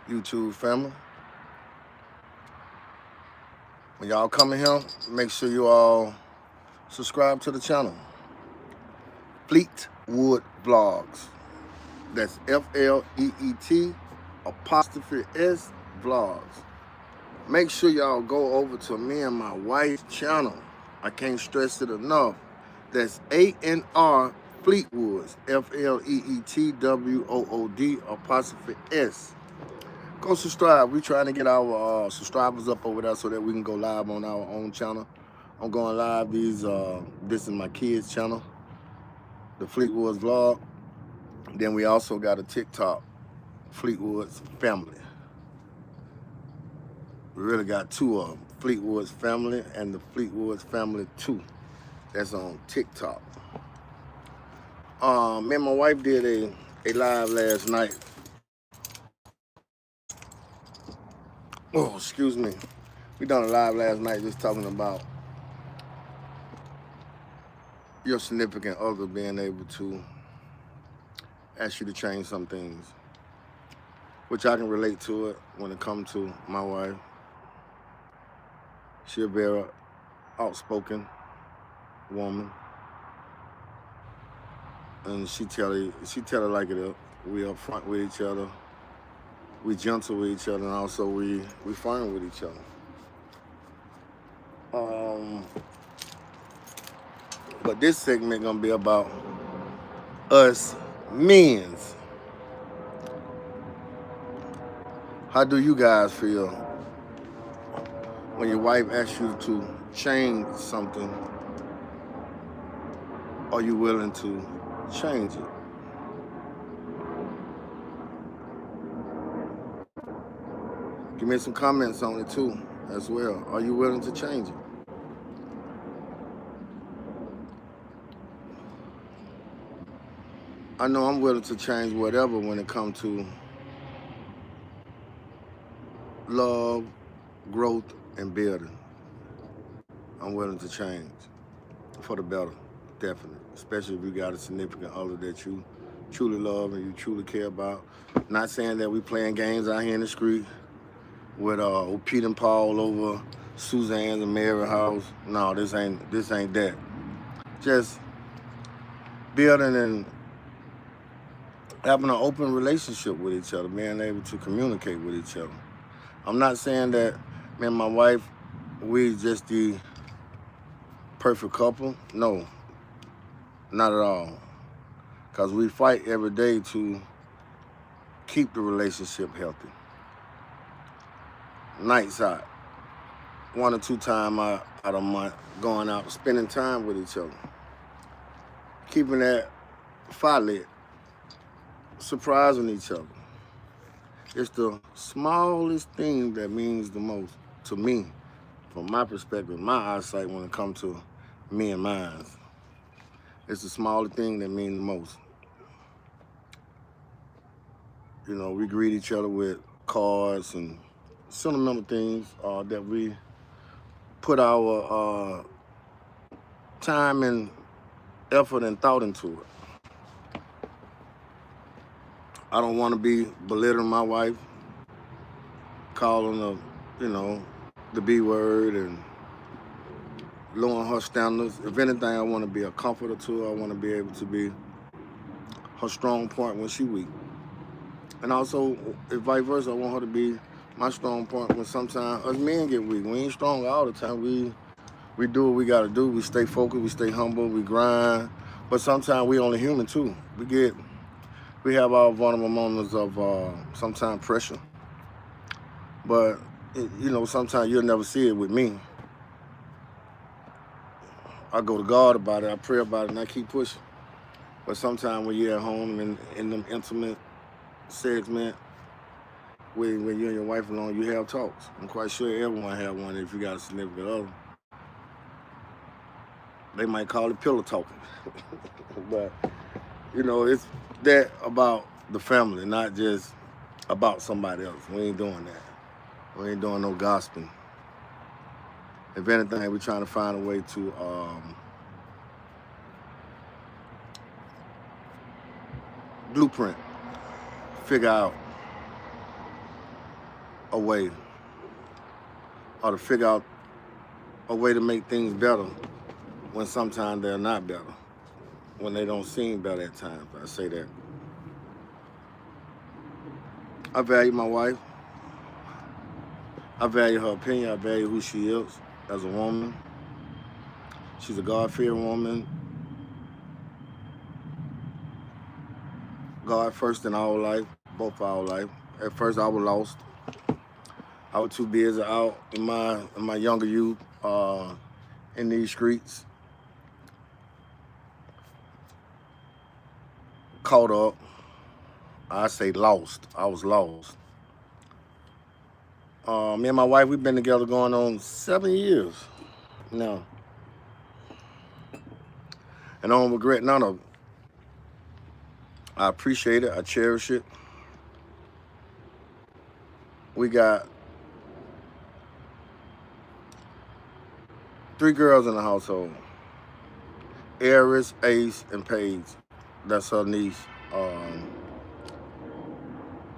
YouTube family. When y'all coming here, make sure you all subscribe to the channel. Fleetwood Vlogs. That's Fleet apostrophe S Vlogs. Make sure y'all go over to me and my wife's channel. I can't stress it enough. That's ANR Fleetwoods, Fleetwood apostrophe S. Go subscribe. We trying to get our subscribers up over there so that we can go live on our own channel. I'm going live. This is my kids' channel, the Fleetwoods Vlog. Then we also got a TikTok, Fleetwoods Family. We really got two of them, Fleetwoods Family and the Fleetwoods Family 2. That's on TikTok. Me and my wife did a live last night. Oh, excuse me. We done a live last night just talking about your significant other being able to ask you to change some things, which I can relate to it when it comes to my wife. She's a very outspoken woman, and she tell it like it is. We upfront with each other, we gentle with each other, and also we firm with each other. But this segment gonna be about us men's. How do you guys feel when your wife asks you to change something? Are you willing to change it? Give me some comments on it too, as well. Are you willing to change it? I know I'm willing to change whatever when it comes to love, growth, and building. I'm willing to change for the better, definitely. Especially if you got a significant other that you truly love and you truly care about. Not saying that we playing games out here in the street with Pete and Paul over Suzanne's and Mary's house. No, this ain't that. Just building and having an open relationship with each other, being able to communicate with each other. I'm not saying that me and my wife, we just the perfect couple. No, not at all. Because we fight every day to keep the relationship healthy. Nights out, 1 or 2 times out of a month, going out, spending time with each other. Keeping that fire lit, surprising each other. It's the smallest thing that means the most to me, from my perspective, my eyesight when it comes to me and mine. It's the smallest thing that means the most. You know, we greet each other with cards and sentimental things that we put our time and effort and thought into it. I don't want to be belittling my wife, calling her, the B word and lowering her standards. If anything, I want to be a comforter to her. I want to be able to be her strong point when she weak. And also, if vice versa, I want her to be my strong point when sometimes us men get weak. We ain't strong all the time. We do what we got to do. We stay focused. We stay humble. We grind. But sometimes we only human too. We have our vulnerable moments of sometimes pressure. But, sometimes you'll never see it with me. I go to God about it, I pray about it, and I keep pushing. But sometimes when you're at home and in them intimate segment, when you and your wife alone, you have talks. I'm quite sure everyone have one if you got a significant other. They might call it pillow talking. But, it's that about the family, not just about somebody else. We ain't doing that. We ain't doing no gossiping. If anything, we're trying to find a way to blueprint, figure out a way or to figure out a way to make things better when sometimes they're not better, when they don't seem better at times. I say that. I value my wife. I value her opinion. I value who she is as a woman. She's a God-fearing woman. God first in our life, both our life. At first, I was lost. I was too busy out in my younger youth, in these streets, caught up. I say lost. I was lost. Me and my wife, we've been together going on 7 years now, and I don't regret none of it. I appreciate it. I cherish it. We got 3 girls in the household: Eris, Ace, and Paige. That's her niece.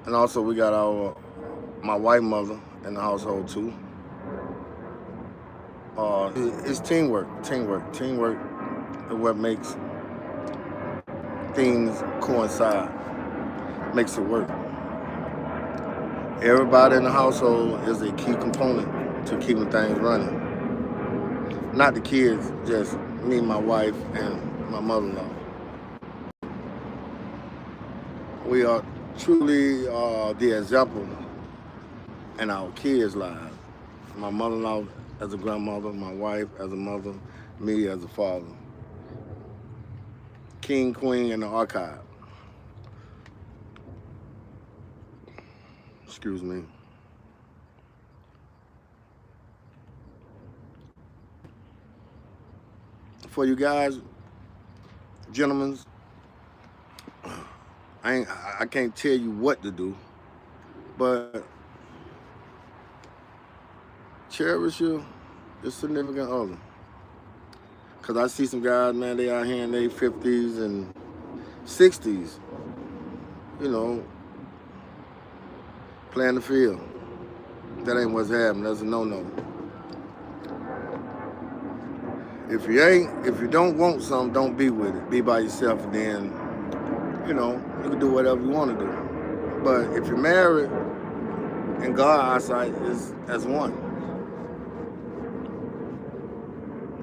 And also we got my white mother in the household too. It's teamwork is what makes things coincide, makes it work. Everybody in the household is a key component to keeping things running. Not the kids, just me, my wife, and my mother-in-law. We are truly the example in our kids' lives. My mother-in-law as a grandmother, my wife as a mother, me as a father. King, queen, and the archive. Excuse me. For you guys, gentlemen, I can't tell you what to do, but cherish your significant other. Cause I see some guys, man, they out here in their 50s and 60s, you know, playing the field. That ain't what's happening. That's a no-no. If you don't want something, don't be with it. Be by yourself, and then, you know, you can do whatever you want to do. But if you're married, in God's eyesight, is as one.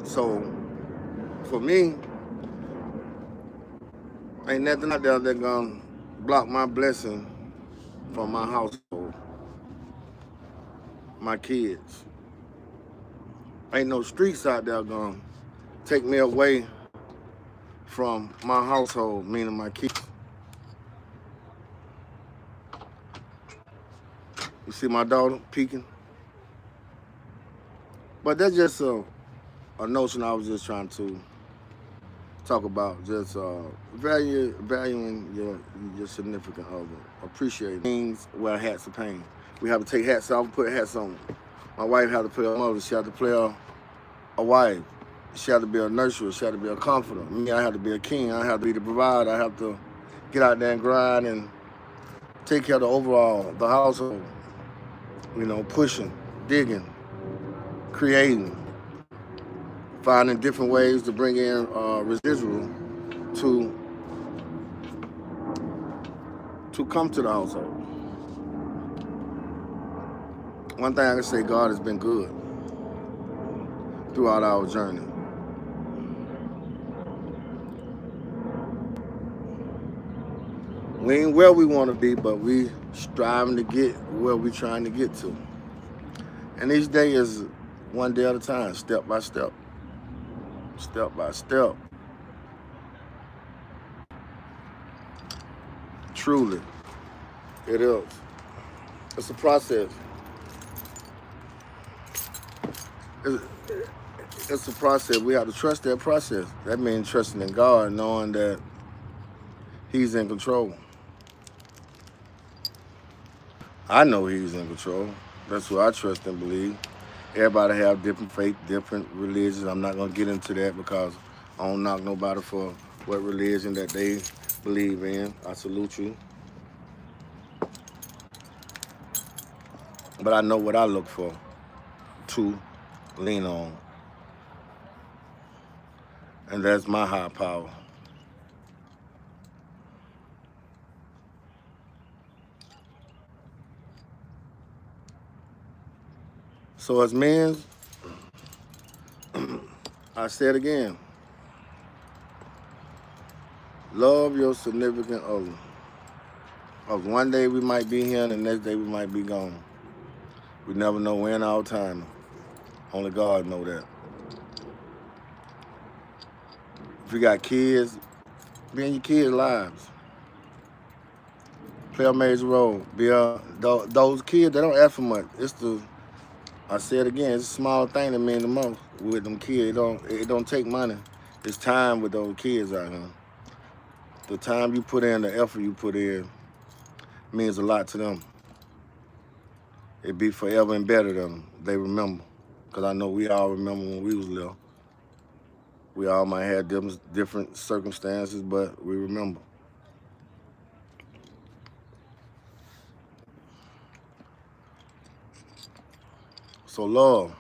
So, for me, ain't nothing out there that gonna block my blessing from my household, my kids. Ain't no streets out there gonna take me away from my household, meaning my kids. You see my daughter peeking? But that's just a notion I was just trying to talk about. Just valuing your significant other. Appreciating things, wear hats of pain. We have to take hats off and put hats on. My wife had to play a mother. She had to play a wife. She had to be a nurturer. She had to be a comforter. Me, I had to be a king. I had to be the provider. I have to get out there and grind and take care of the household. You know, pushing, digging, creating, finding different ways to bring in residual to come to the household. One thing I can say, God has been good throughout our journey. We ain't where we want to be, but we striving to get where we trying to get to. And each day is one day at a time, step by step. Step by step. Truly, it is. It's a process. It's a process. We have to trust that process. That means trusting in God, knowing that He's in control. I know He's in control. That's who I trust and believe. Everybody have different faith, different religions. I'm not going to get into that because I don't knock nobody for what religion that they believe in. I salute you. but I know what I look for to lean on, and that's my high power. So as men, I say it again, love your significant other. Because one day we might be here and the next day we might be gone. We never know when our time. Only God know that. If you got kids, be in your kids' lives. Play a major role. Those kids, they don't ask for much. I say it again, it's a small thing that means the most with them kids. It don't take money. It's time with those kids out here. The time you put in, the effort you put in means a lot to them. It be forever and better than they remember. Because I know we all remember when we was little. We all might have different circumstances, but we remember. So love,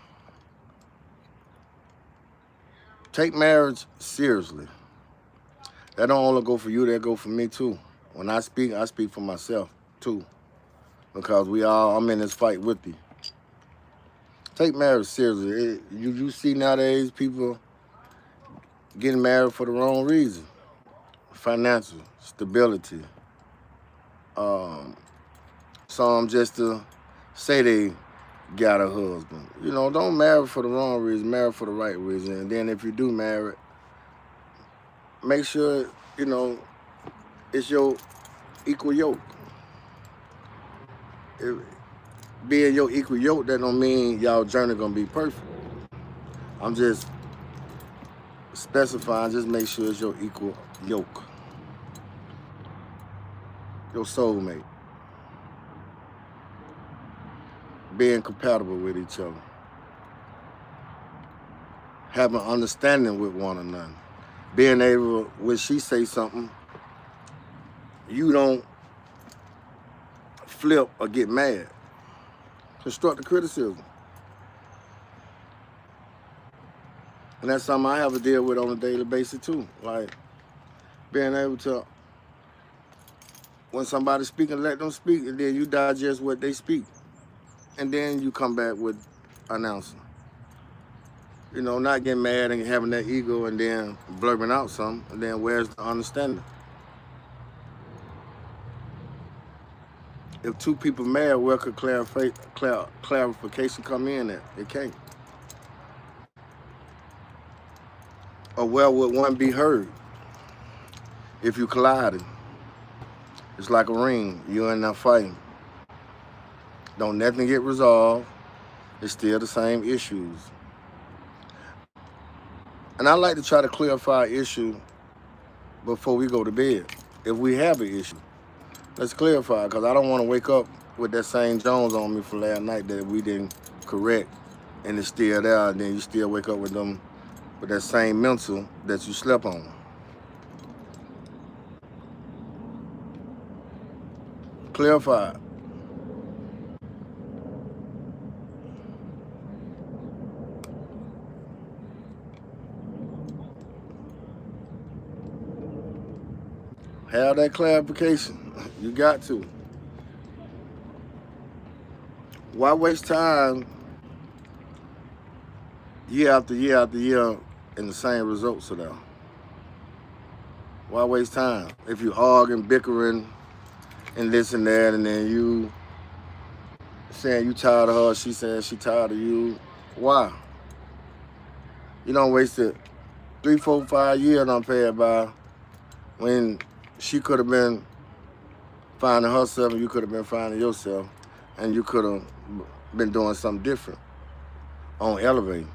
take marriage seriously. That don't only go for you, that go for me too. When I speak for myself too. Because I'm in this fight with you. Take marriage seriously. You see nowadays people getting married for the wrong reason. Financial stability. Um, some just to say they got a husband. Don't marry for the wrong reason, marry for the right reason. And then if you do marry, make sure, it's your equal yoke. If, being your equal yoke, that don't mean y'all journey gonna be perfect. I'm just specifying, just make sure it's your equal yoke, your soulmate, being compatible with each other, having understanding with one another, being able, when she say something, you don't flip or get mad. Constructive criticism. And that's something I have to deal with on a daily basis too. Like being able to, when somebody's speaking, let them speak, and then you digest what they speak. And then you come back with an answer. Not getting mad and having that ego and then blurting out something, and then where's the understanding? If two people mad, where could clarification come in at? It can't. Or where would one be heard if you collided? It's like a ring. You're in there fighting. Don't nothing get resolved. It's still the same issues. And I like to try to clarify an issue before we go to bed. If we have an issue, let's clarify, because I don't want to wake up with that same Jones on me from last night that we didn't correct, and it's still there, and then you still wake up with that same mental that you slept on. Clarify. Have that clarification. You got to. Why waste time year after year after year and the same results are there? Why waste time? If you arguing, bickering, and this and that, and then you saying you tired of her, she saying she tired of you, why? You don't waste it 3, 4, 5 years on paid by when she could have been finding herself and you could have been finding yourself, and you could have been doing something different on elevating.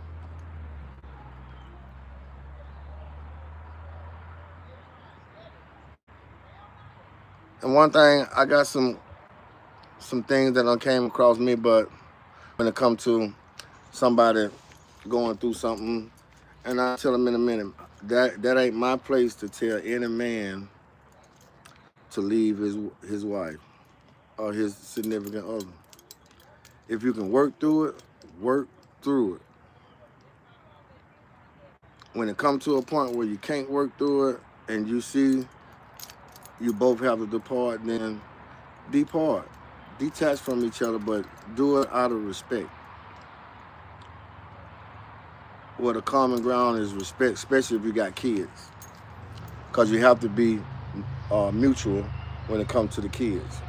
And one thing, I got some things that came across me, but when it comes to somebody going through something, and I'll tell them in a minute, that ain't my place to tell any man to leave his wife or his significant other. If you can work through it, work through it. When it comes to a point where you can't work through it and you see you both have to depart, then depart. Detach from each other, but do it out of respect. Where the common ground is respect, especially if you got kids. Because you have to be mutual when it comes to the kids.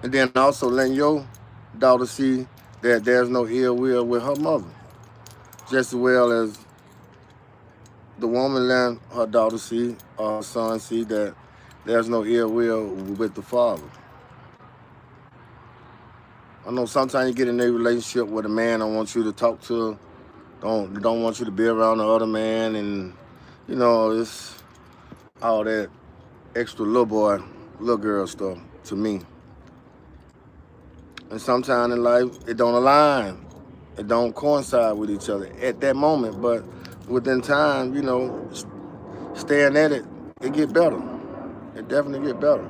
And then also letting your daughter see that there's no ill will with her mother. Just as well as the woman letting her daughter see, or her son see, that there's no ill will with the father. I know sometimes you get in a relationship with a man don't want you to talk to, don't want you to be around the other man, and you know, it's all that extra little boy, little girl stuff to me. And sometimes in life, it don't align. It don't coincide with each other at that moment. But within time, you know, staying at it, it get better. It definitely get better.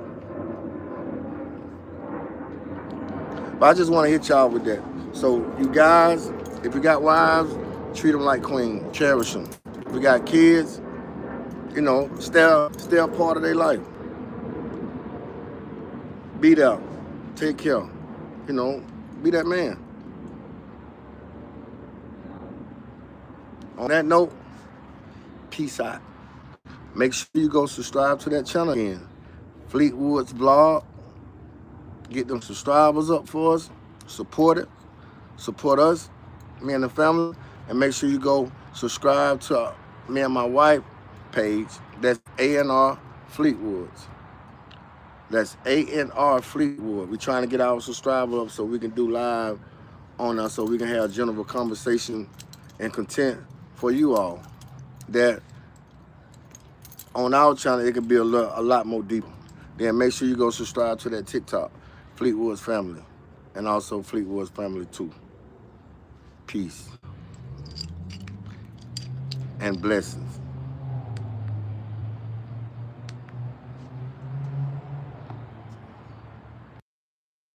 But I just want to hit y'all with that. So you guys, if you got wives, treat them like queen. Cherish them. If you got kids, you know, stay a part of their life. Be there. Take care. You know, be that man. On that note, peace out. Make sure you go subscribe to that channel again. Fleetwood's blog. Get them subscribers up for us. Support it. Support us, me and the family. And make sure you go subscribe to me and my wife page. That's A&R Fleetwoods. That's A&R Fleetwood. We're trying to get our subscribers up so we can do live on us, so we can have general conversation and content for you all. That on our channel, it can be a lot more deeper. Then make sure you go subscribe to that TikTok, Fleetwood's Family, and also Fleetwood's Family 2. Peace and blessings.